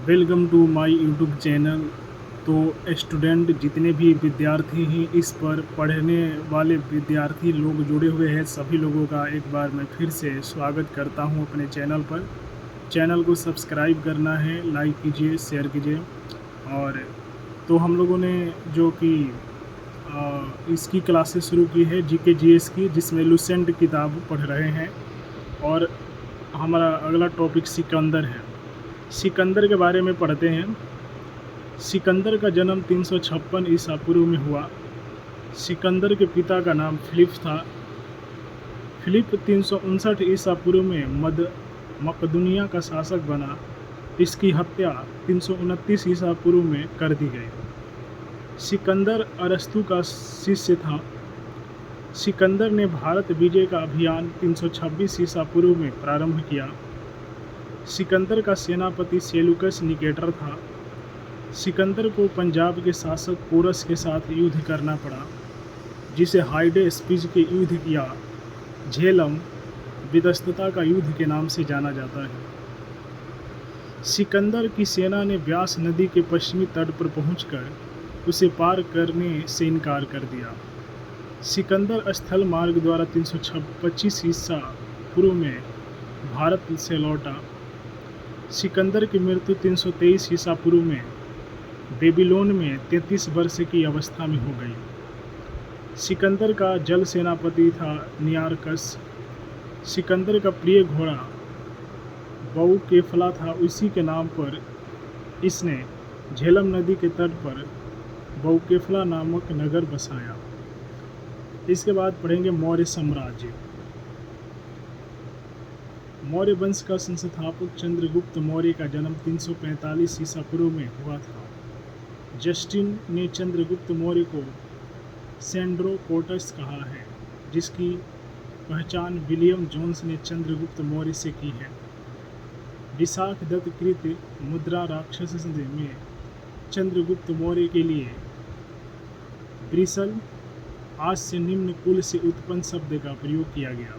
Welcome to my YouTube channel. तो student जितने भी विद्यार्थी हैं, इस पर पढ़ने वाले विद्यार्थी लोग जुड़े हुए हैं, सभी लोगों का एक बार मैं फिर से स्वागत करता हूं अपने चैनल पर। चैनल को सब्सक्राइब करना है, लाइक कीजिए, शेयर कीजिए। और तो हम लोगों ने जो कि इसकी क्लासेस शुरू की है जीके जीएस की, जिसमें लुसेंट किताब पढ़ रहे हैं। और हमारा अगला टॉपिक सिकंदर है। सिकंदर के बारे में पढ़ते हैं। सिकंदर का जन्म 356 ईसा पूर्व में हुआ। सिकंदर के पिता का नाम फिलिप था। फिलिप 359 ईसा पूर्व में मकदूनिया का शासक बना। इसकी हत्या 329 ईसा पूर्व में कर दी गई। सिकंदर अरस्तु का शिष्य था। सिकंदर ने भारत विजय का अभियान 326 ईसा पूर्व में प्रारंभ किया। सिकंदर का सेनापति सेलुकस निकेटर था। सिकंदर को पंजाब के शासक पोरस के साथ युद्ध करना पड़ा, जिसे हाइडे स्पीज के युद्ध या झेलम विध्वंसता का युद्ध के नाम से जाना जाता है। सिकंदर की सेना ने व्यास नदी के पश्चिमी तट पर पहुंचकर उसे पार करने से इनकार कर दिया। सिकंदर स्थल मार्ग द्वारा 325 ईसा पूर्व में भारत से लौटा। सिकंदर की मृत्यु 323 ईसा पूर्व में बेबीलोन में 33 वर्ष की अवस्था में हो गई। सिकंदर का जल सेनापति था नियारकस। सिकंदर का प्रिय घोड़ा बऊकेफला था। उसी के नाम पर इसने झेलम नदी के तट पर बऊकेफला नामक नगर बसाया। इसके बाद पढ़ेंगे मौर्य साम्राज्य। मौर्य वंश का संस्थापक चंद्रगुप्त मौर्य का जन्म 345 ईसा पूर्व में हुआ था। जस्टिन ने चंद्रगुप्त मौर्य को सेंड्रोकोटस कहा है, जिसकी पहचान विलियम जोन्स ने चंद्रगुप्त मौर्य से की है। विशाख दत्त कृत मुद्रा राक्षस में चंद्रगुप्त मौर्य के लिए ब्रिसल आज से निम्न कुल से उत्पन्न शब्द का प्रयोग किया गया।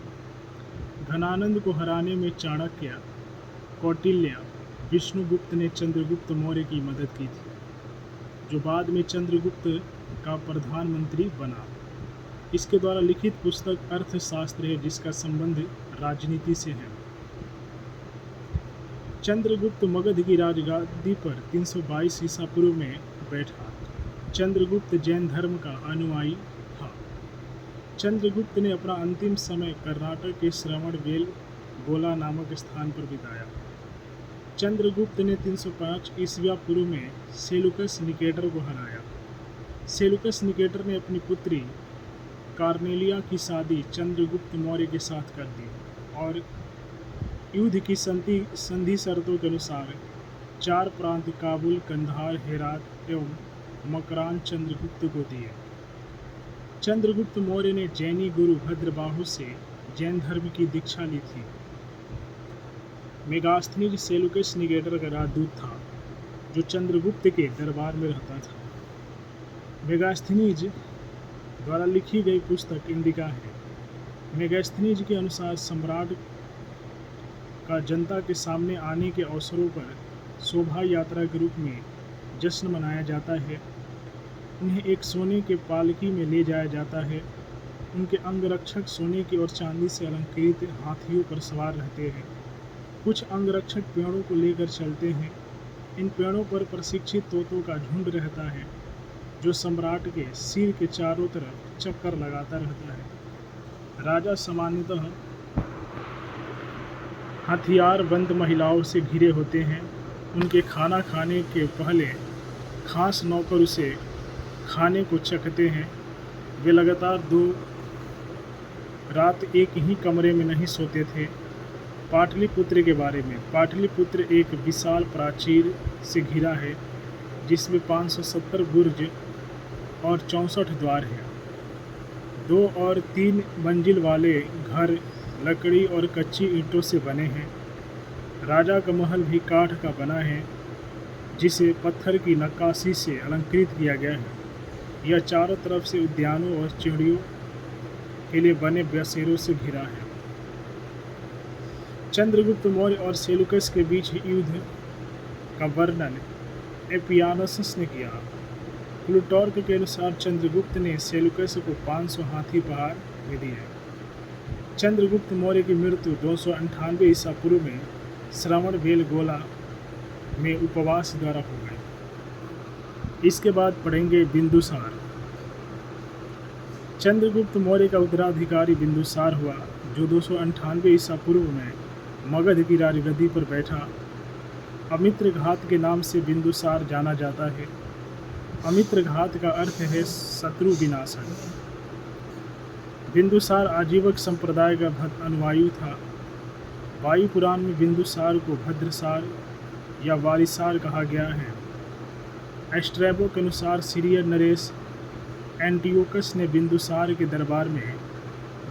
घनानंद को हराने में चाणक्य, कौटिल्य, विष्णुगुप्त ने चंद्रगुप्त मौर्य की मदद की थी, जो बाद में चंद्रगुप्त का प्रधानमंत्री बना। इसके द्वारा लिखित पुस्तक अर्थशास्त्र है, जिसका संबंध राजनीति से है। चंद्रगुप्त मगध की राजगादी पर 322 ईसा पूर्व में बैठा। चंद्रगुप्त जैन धर्म का अनुयायी था। चंद्रगुप्त ने अपना अंतिम समय कर्नाटक के श्रवणबेल गोला नामक स्थान पर बिताया। चंद्रगुप्त ने 305 ईस्वी पूर्व में सेलुकस निकेटर को हराया। सेलुकस निकेटर ने अपनी पुत्री कार्नेलिया की शादी चंद्रगुप्त मौर्य के साथ कर दी और युद्ध की संधि शर्तों के अनुसार 4 प्रांत काबुल, कंधार, हेरात एवं मकरान चंद्रगुप्त को दिए। चंद्रगुप्त मौर्य ने जैनी गुरु भद्रबाहु से जैन धर्म की दीक्षा ली थी। मेगास्थनीज सेलुकस निकेटर का राजदूत था, जो चंद्रगुप्त के दरबार में रहता था। मेगास्थनीज द्वारा लिखी गई पुस्तक इंडिका है। मेगास्थनीज के अनुसार सम्राट का जनता के सामने आने के अवसरों पर शोभा यात्रा के रूप में जश्न मनाया जाता है। उन्हें एक सोने के पालकी में ले जाया जाता है। उनके अंगरक्षक सोने की और चांदी से अलंकृत हाथियों पर सवार रहते हैं। कुछ अंगरक्षक पेड़ों को लेकर चलते हैं। इन पेड़ों पर प्रशिक्षित तोतों का झुंड रहता है, जो सम्राट के सिर के चारों तरफ चक्कर लगाता रहता है। राजा सामान्यतः हथियारबंद महिलाओं से घिरे होते हैं। उनके खाना खाने के पहले खास नौकर उसे खाने को चखते हैं। वे लगातार 2 रात एक ही कमरे में नहीं सोते थे। पाटलिपुत्र के बारे में। पाटलिपुत्र एक विशाल प्राचीर से घिरा है, जिसमें 570 बुर्ज और 64 द्वार हैं। 2 और 3 मंजिल वाले घर लकड़ी और कच्ची ईंटों से बने हैं। राजा का महल भी काठ का बना है, जिसे पत्थर की नक्काशी से अलंकृत किया गया है। यह चारों तरफ से उद्यानों और चिड़ियों के लिए बने बसेरों से घिरा है। चंद्रगुप्त मौर्य और सेलुकस के बीच युद्ध का वर्णन एपियानोसस ने किया। प्लूटार्क के अनुसार चंद्रगुप्त ने सेल्यूकस को 500 हाथी पहाड़ भी दिए। चंद्रगुप्त मौर्य की मृत्यु 298 ईसा पूर्व में श्रवण बेलगोला में उपवास द्वारा हो गई। इसके बाद पढ़ेंगे बिंदुसार। चंद्रगुप्त मौर्य का उत्तराधिकारी बिंदुसार हुआ, जो 298 ईसा पूर्व में मगध की राजगद्दी पर बैठा। अमित्रघात के नाम से बिंदुसार जाना जाता है। अमित्रघात का अर्थ है शत्रु विनाशक। बिंदुसार आजीवक संप्रदाय का अनुयायी था। वायु पुराण में बिंदुसार को भद्रसार या वारिसार कहा गया है। स्ट्रैबो के अनुसार सीरियर नरेश एंटियोकस ने बिंदुसार के दरबार में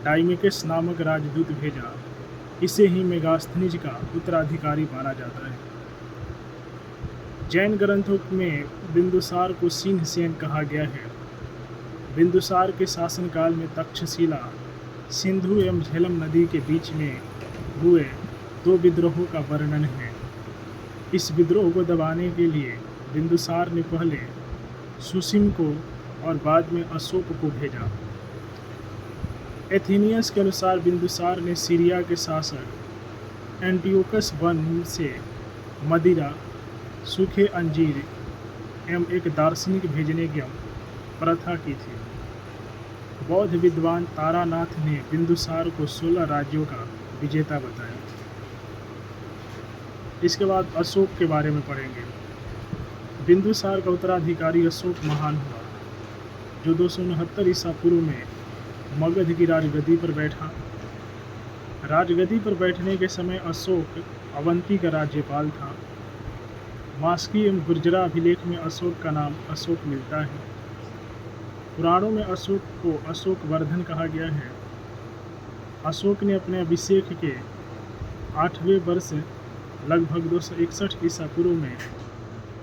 डाइमिकस नामक राजदूत भेजा। इसे ही मेगास्थनीज का उत्तराधिकारी माना जाता है। जैन ग्रंथों में बिंदुसार को सिंहसेन कहा गया है। बिंदुसार के शासनकाल में तक्षशिला, सिंधु एवं झेलम नदी के बीच में हुए 2 विद्रोहों का वर्णन है। इस विद्रोह को दबाने के लिए बिंदुसार ने पहले सुसीम को और बाद में अशोक को भेजा। एथेनियस के अनुसार बिंदुसार ने सीरिया के शासक एंटियोकस वन से मदिरा, सूखे अंजीर एवं एक दार्शनिक भेजने की प्रथा की थी। बौद्ध विद्वान तारानाथ ने बिंदुसार को 16 राज्यों का विजेता बताया। इसके बाद अशोक के बारे में पढ़ेंगे। बिंदुसार का उत्तराधिकारी अशोक महान हुआ, जो 269 ईसा पूर्व में मगध की राजगद्दी पर बैठा। राजगद्दी पर बैठने के समय अशोक अवंती का राज्यपाल था। मास्की एवं गुर्जरा अभिलेख में अशोक का नाम अशोक मिलता है। पुराणों में अशोक को अशोक वर्धन कहा गया है। अशोक ने अपने अभिषेक के 8वें वर्ष लगभग 261 ईसा पूर्व में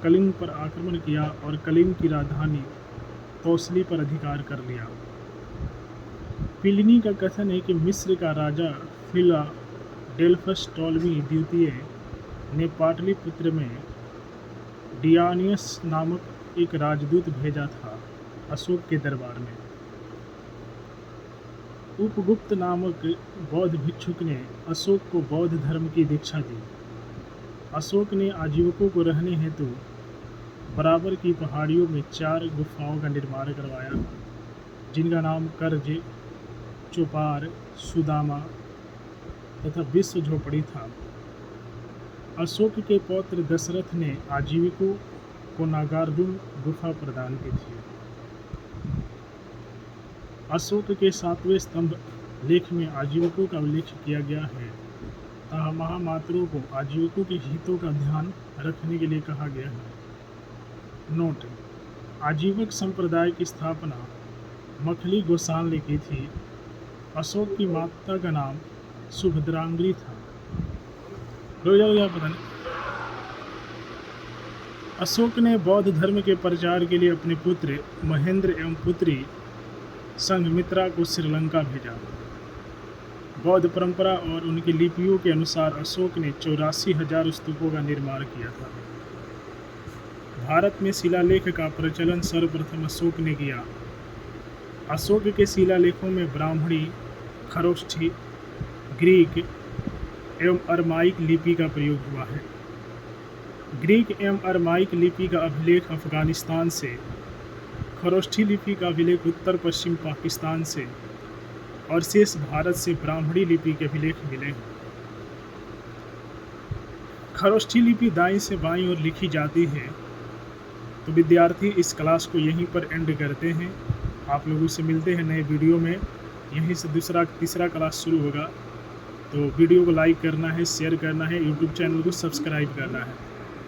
कलिंग पर आक्रमण किया और कलिंग की राजधानी तौसली पर अधिकार कर लिया। प्लिनी का कथन है कि मिस्र का राजा फिलाडेल्फस टॉलमी द्वितीय ने पाटलिपुत्र में डियानियस नामक एक राजदूत भेजा था अशोक के दरबार में। उपगुप्त नामक बौद्ध भिक्षुक ने अशोक को बौद्ध धर्म की दीक्षा दी। अशोक ने आजीवकों को रहने हेतु बराबर की पहाड़ियों में 4 गुफाओं का निर्माण करवाया, जिनका नाम करज, चौपार, सुदामा तथा विश्व झोपड़ी था। अशोक के पौत्र दशरथ ने आजीविकों को नागार्जुन गुफा प्रदान की थी। अशोक के 7वें स्तंभ लेख में आजीविकों का उल्लेख किया गया है तथा महामात्रों को आजीविकों के हितों का ध्यान रखने के लिए कहा गया है। नोट: आजीविक संप्रदाय की स्थापना मखली गोसाल ने की थी। अशोक की माता का नाम सुभद्रांगी था। पता नहीं। अशोक ने बौद्ध धर्म के प्रचार के लिए अपने पुत्र महेंद्र एवं पुत्री संघमित्रा को श्रीलंका भेजा। बौद्ध परंपरा और उनकी लिपियों के अनुसार अशोक ने 84,000 स्तूपों का निर्माण किया था। भारत में शिलालेख का प्रचलन सर्वप्रथम अशोक ने किया। अशोक के शिलालेखों में ब्राह्मणी, खरोष्ठी, ग्रीक एवं अरमाइक लिपि का प्रयोग हुआ है। ग्रीक एवं अरमाइक लिपि का अभिलेख अफगानिस्तान से, खरोष्ठी लिपि का अभिलेख उत्तर पश्चिम पाकिस्तान से और शेष भारत से ब्राह्मणी लिपि के अभिलेख मिले हैं। खरोष्ठी लिपि दाईं से बाईं ओर लिखी जाती है। तो विद्यार्थी इस क्लास को यहीं पर एंड करते हैं। आप लोगों से मिलते हैं नए वीडियो में। यहीं से दूसरा तीसरा क्लास शुरू होगा। तो वीडियो को लाइक करना है, शेयर करना है, यूट्यूब चैनल को सब्सक्राइब करना है।